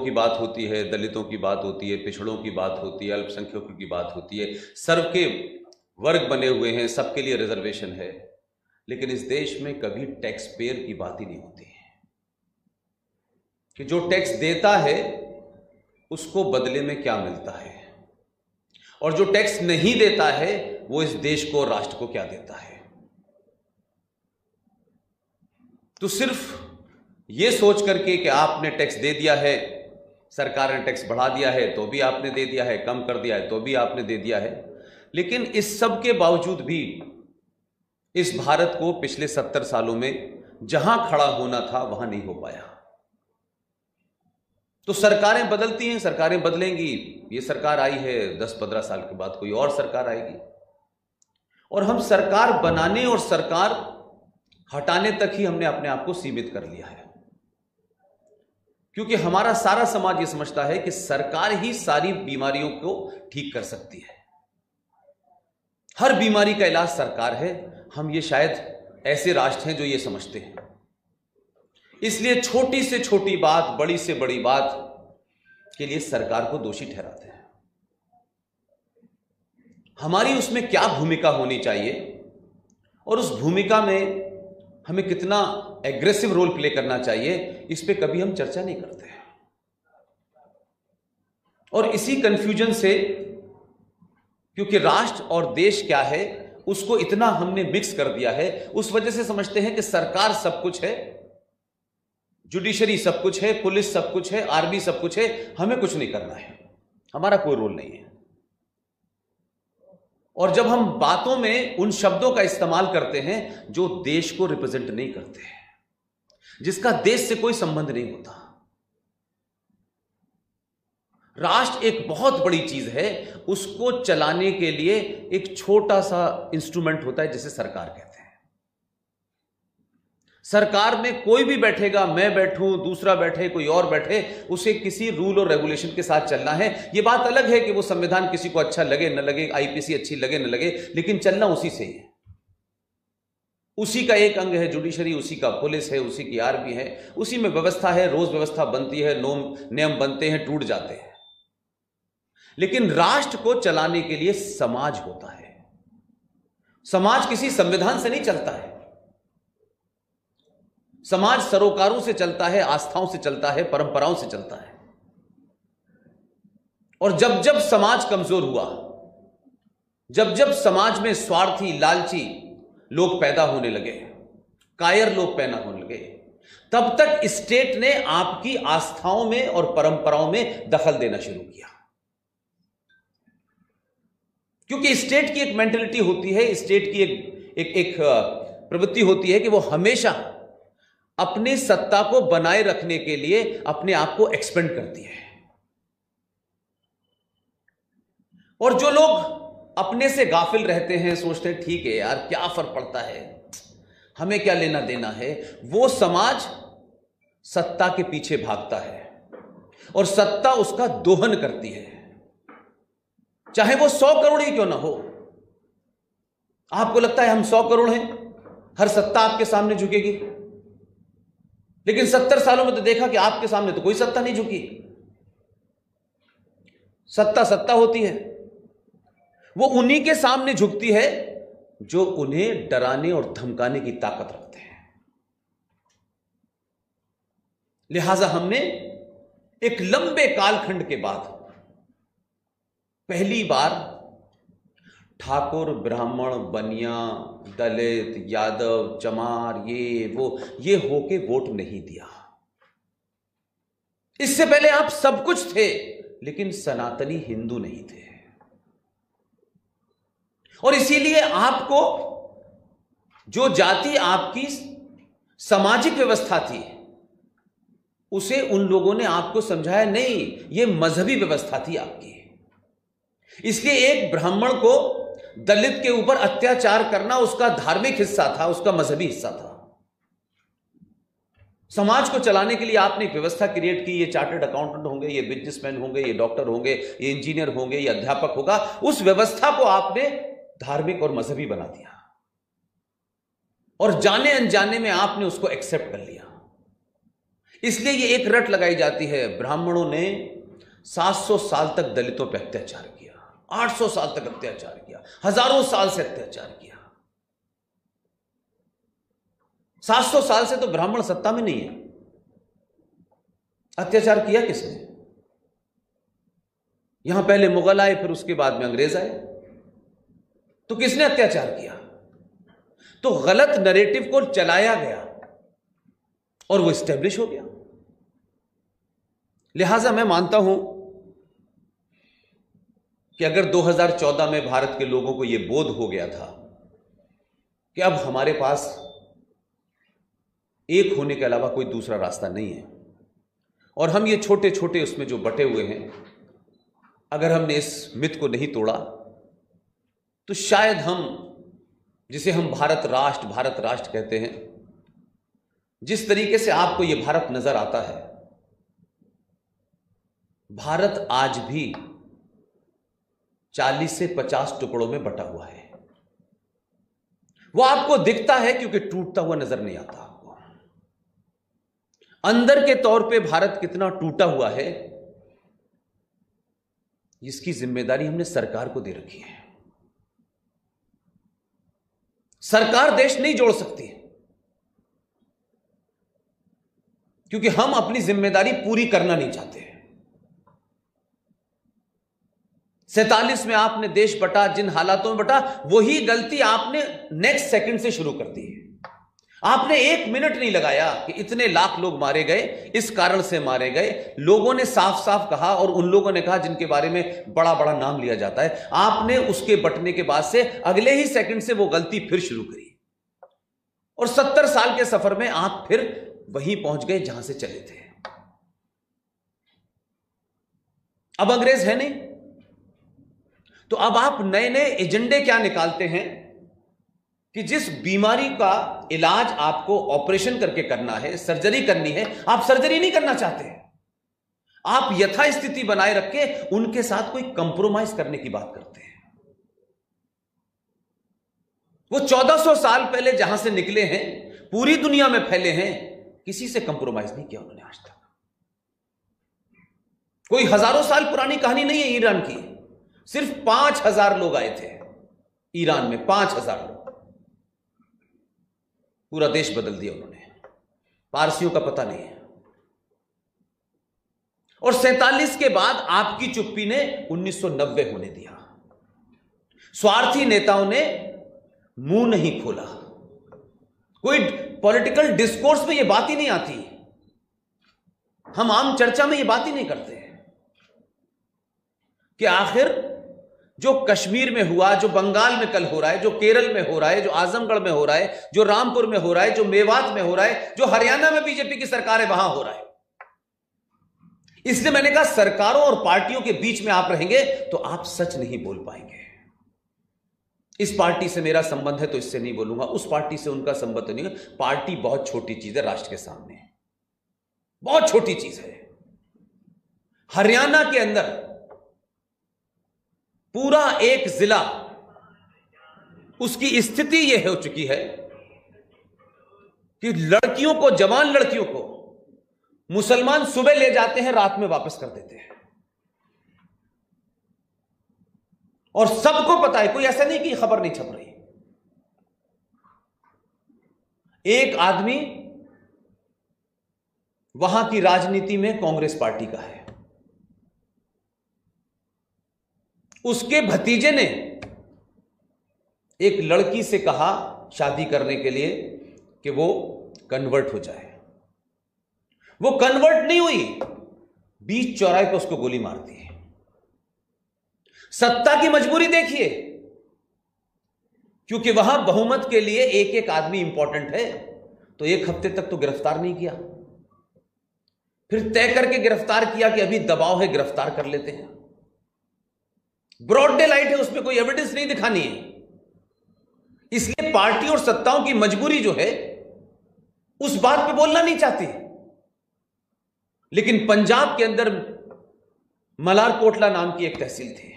की बात होती है, दलितों की बात होती है, पिछड़ों की बात होती है, अल्पसंख्यकों की बात होती है, सर्व के वर्ग बने हुए हैं, सबके लिए रिजर्वेशन है, लेकिन इस देश में कभी टैक्स पेयर की बात ही नहीं होती है कि जो टैक्स देता है उसको बदले में क्या मिलता है, और जो टैक्स नहीं देता है वो इस देश को और राष्ट्र को क्या देता है। तो सिर्फ ये सोच करके कि आपने टैक्स दे दिया है, सरकार ने टैक्स बढ़ा दिया है तो भी आपने दे दिया है, कम कर दिया है तो भी आपने दे दिया है, लेकिन इस सब के बावजूद भी इस भारत को पिछले 70 सालों में जहां खड़ा होना था वहां नहीं हो पाया। तो सरकारें बदलती हैं, सरकारें बदलेंगी, ये सरकार आई है, 10-15 साल के बाद कोई और सरकार आएगी, और हम सरकार बनाने और सरकार हटाने तक ही हमने अपने आप को सीमित कर लिया है, क्योंकि हमारा सारा समाज ये समझता है कि सरकार ही सारी बीमारियों को ठीक कर सकती है, हर बीमारी का इलाज सरकार है। हम ये शायद ऐसे राष्ट्र हैं जो ये समझते हैं, इसलिए छोटी से छोटी बात, बड़ी से बड़ी बात के लिए सरकार को दोषी ठहराते हैं। हमारी उसमें क्या भूमिका होनी चाहिए और उस भूमिका में हमें कितना एग्रेसिव रोल प्ले करना चाहिए, इस पे कभी हम चर्चा नहीं करते हैं। और इसी कंफ्यूजन से, क्योंकि राष्ट्र और देश क्या है उसको इतना हमने मिक्स कर दिया है, उस वजह से समझते हैं कि सरकार सब कुछ है, जुडिशरी सब कुछ है, पुलिस सब कुछ है, आर्मी सब कुछ है, हमें कुछ नहीं करना है, हमारा कोई रोल नहीं है। और जब हम बातों में उन शब्दों का इस्तेमाल करते हैं जो देश को रिप्रेजेंट नहीं करते हैं, जिसका देश से कोई संबंध नहीं होता। राष्ट्र एक बहुत बड़ी चीज है, उसको चलाने के लिए एक छोटा सा इंस्ट्रूमेंट होता है जिसे सरकार कहते हैं। सरकार में कोई भी बैठेगा, मैं बैठूं, दूसरा बैठे, कोई और बैठे, उसे किसी रूल और रेगुलेशन के साथ चलना है। यह बात अलग है कि वो संविधान किसी को अच्छा लगे न लगे, आईपीसी अच्छी लगे न लगे, लेकिन चलना उसी से ही है। उसी का एक अंग है जुडिशरी, उसी का पुलिस है, उसी की आर्मी है, उसी में व्यवस्था है, रोज व्यवस्था बनती है, नियम बनते हैं, टूट जाते हैं। लेकिन राष्ट्र को चलाने के लिए समाज होता है। समाज किसी संविधान से नहीं चलता है, समाज सरोकारों से चलता है, आस्थाओं से चलता है, परंपराओं से चलता है। और जब जब समाज कमजोर हुआ, जब जब समाज में स्वार्थी, लालची लोग पैदा होने लगे, कायर लोग पैदा होने लगे, तब तक स्टेट ने आपकी आस्थाओं में और परंपराओं में दखल देना शुरू किया। क्योंकि स्टेट की एक मेंटालिटी होती है, स्टेट की एक प्रवृत्ति होती है कि वो हमेशा अपने सत्ता को बनाए रखने के लिए अपने आप को एक्सपेंड करती है। और जो लोग अपने से गाफिल रहते हैं, सोचते हैं ठीक है यार, क्या फर्क पड़ता है, हमें क्या लेना देना है, वो समाज सत्ता के पीछे भागता है और सत्ता उसका दोहन करती है, चाहे वो 100 करोड़ ही क्यों ना हो। आपको लगता है हम 100 करोड़ हैं, हर सत्ता आपके सामने झुकेगी, लेकिन 70 सालों में तो देखा कि आपके सामने तो कोई सत्ता नहीं झुकी। सत्ता सत्ता होती है, वो उन्हीं के सामने झुकती है जो उन्हें डराने और धमकाने की ताकत रखते हैं। लिहाजा हमने एक लंबे कालखंड के बाद पहली बार ठाकुर, ब्राह्मण, बनिया, दलित, यादव, चमार, ये होके वोट नहीं दिया। इससे पहले आप सब कुछ थे, लेकिन सनातनी हिंदू नहीं थे। और इसीलिए आपको जो जाति आपकी सामाजिक व्यवस्था थी, उसे उन लोगों ने आपको समझाया नहीं, यह मजहबी व्यवस्था थी आपकी। इसलिए एक ब्राह्मण को दलित के ऊपर अत्याचार करना उसका धार्मिक हिस्सा था, उसका मजहबी हिस्सा था। समाज को चलाने के लिए आपने एक व्यवस्था क्रिएट की, ये चार्टर्ड अकाउंटेंट होंगे, ये बिजनेसमैन होंगे, ये डॉक्टर होंगे, ये इंजीनियर होंगे, ये अध्यापक होगा। उस व्यवस्था को आपने धार्मिक और मजहबी बना दिया और जाने अनजाने में आपने उसको एक्सेप्ट कर लिया। इसलिए ये एक रट लगाई जाती है, ब्राह्मणों ने 700 साल तक दलितों पर अत्याचार किया, 800 साल तक अत्याचार किया, हजारों साल से अत्याचार किया। 700 साल से तो ब्राह्मण सत्ता में नहीं है। अत्याचार किया किसने? यहां पहले मुगल आए, फिर उसके बाद में अंग्रेज आए, तो किसने अत्याचार किया? तो गलत नैरेटिव को चलाया गया और वो स्टैब्लिश हो गया। लिहाजा मैं मानता हूं कि अगर 2014 में भारत के लोगों को यह बोध हो गया था कि अब हमारे पास एक होने के अलावा कोई दूसरा रास्ता नहीं है, और हम ये छोटे छोटे उसमें जो बटे हुए हैं, अगर हमने इस मिथ को नहीं तोड़ा तो शायद हम, जिसे हम भारत राष्ट्र कहते हैं, जिस तरीके से आपको यह भारत नजर आता है, भारत आज भी 40 से 50 टुकड़ों में बटा हुआ है। वो आपको दिखता है क्योंकि टूटता हुआ नजर नहीं आता आपको। अंदर के तौर पे भारत कितना टूटा हुआ है, इसकी जिम्मेदारी हमने सरकार को दे रखी है। सरकार देश नहीं जोड़ सकती क्योंकि हम अपनी जिम्मेदारी पूरी करना नहीं चाहते। 47 में आपने देश बटा, जिन हालातों में बटा, वही गलती आपने नेक्स्ट सेकंड से शुरू कर दी है। आपने 1 मिनट नहीं लगाया कि इतने लाख लोग मारे गए, इस कारण से मारे गए। लोगों ने साफ साफ कहा, और उन लोगों ने कहा जिनके बारे में बड़ा बड़ा नाम लिया जाता है। आपने उसके बटने के बाद से अगले ही सेकंड से वो गलती फिर शुरू करी, और 70 साल के सफर में आप फिर वहीं पहुंच गए जहां से चले थे। अब अंग्रेज है नहीं, तो अब आप नए नए एजेंडे क्या निकालते हैं कि जिस बीमारी का इलाज आपको ऑपरेशन करके करना है, सर्जरी करनी है, आप सर्जरी नहीं करना चाहते। आप यथास्थिति बनाए रख के उनके साथ कोई कंप्रोमाइज करने की बात करते हैं। वो 1400 साल पहले जहां से निकले हैं, पूरी दुनिया में फैले हैं, किसी से कंप्रोमाइज नहीं किया उन्होंने आज तक। कोई हजारों साल पुरानी कहानी नहीं है ईरान की। सिर्फ 5000 लोग आए थे ईरान में, 5000 लोग, पूरा देश बदल दिया उन्होंने। पारसियों का पता नहीं है। और 47 के बाद आपकी चुप्पी ने 1990 होने दिया। स्वार्थी नेताओं ने मुंह नहीं खोला। कोई पॉलिटिकल डिस्कोर्स में यह बात ही नहीं आती, हम आम चर्चा में यह बात ही नहीं करते कि आखिर जो कश्मीर में हुआ, जो बंगाल में कल हो रहा है, जो केरल में हो रहा है, जो आजमगढ़ में हो रहा है, जो रामपुर में हो रहा है, जो मेवात में हो रहा है, जो हरियाणा में बीजेपी की सरकार है वहां हो रहा है। इसलिए मैंने कहा सरकारों और पार्टियों के बीच में आप रहेंगे तो आप सच नहीं बोल पाएंगे। इस पार्टी से मेरा संबंध है तो इससे नहीं बोलूंगा, उस पार्टी से उनका संबंध नहीं है। पार्टी बहुत छोटी चीज है राष्ट्र के सामने, बहुत छोटी चीज है। हरियाणा के अंदर पूरा एक जिला, उसकी स्थिति यह हो चुकी है कि लड़कियों को, जवान लड़कियों को मुसलमान सुबह ले जाते हैं, रात में वापस कर देते हैं। और सबको पता है, कोई ऐसा नहीं कि खबर नहीं छप रही। एक आदमी वहां की राजनीति में कांग्रेस पार्टी का है, उसके भतीजे ने एक लड़की से कहा शादी करने के लिए कि वो कन्वर्ट हो जाए। वो कन्वर्ट नहीं हुई, बीच चौराहे पे उसको गोली मार दी। सत्ता की मजबूरी देखिए, क्योंकि वहां बहुमत के लिए एक एक आदमी इंपॉर्टेंट है, तो 1 हफ्ते तक तो गिरफ्तार नहीं किया, फिर तय करके गिरफ्तार किया कि अभी दबाव है, गिरफ्तार कर लेते हैं। ब्रॉड डे लाइट है, उसमें कोई एविडेंस नहीं दिखानी है। इसलिए पार्टी और सत्ताओं की मजबूरी जो है उस बात पे बोलना नहीं चाहती। लेकिन पंजाब के अंदर मलारकोटला नाम की एक तहसील थी,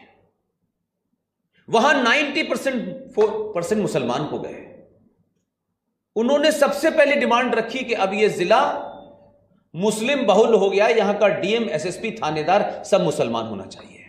वहां 90% मुसलमान हो गए। उन्होंने सबसे पहले डिमांड रखी कि अब यह जिला मुस्लिम बहुल हो गया, यहां का डीएम, एसएसपी, थानेदार सब मुसलमान होना चाहिए।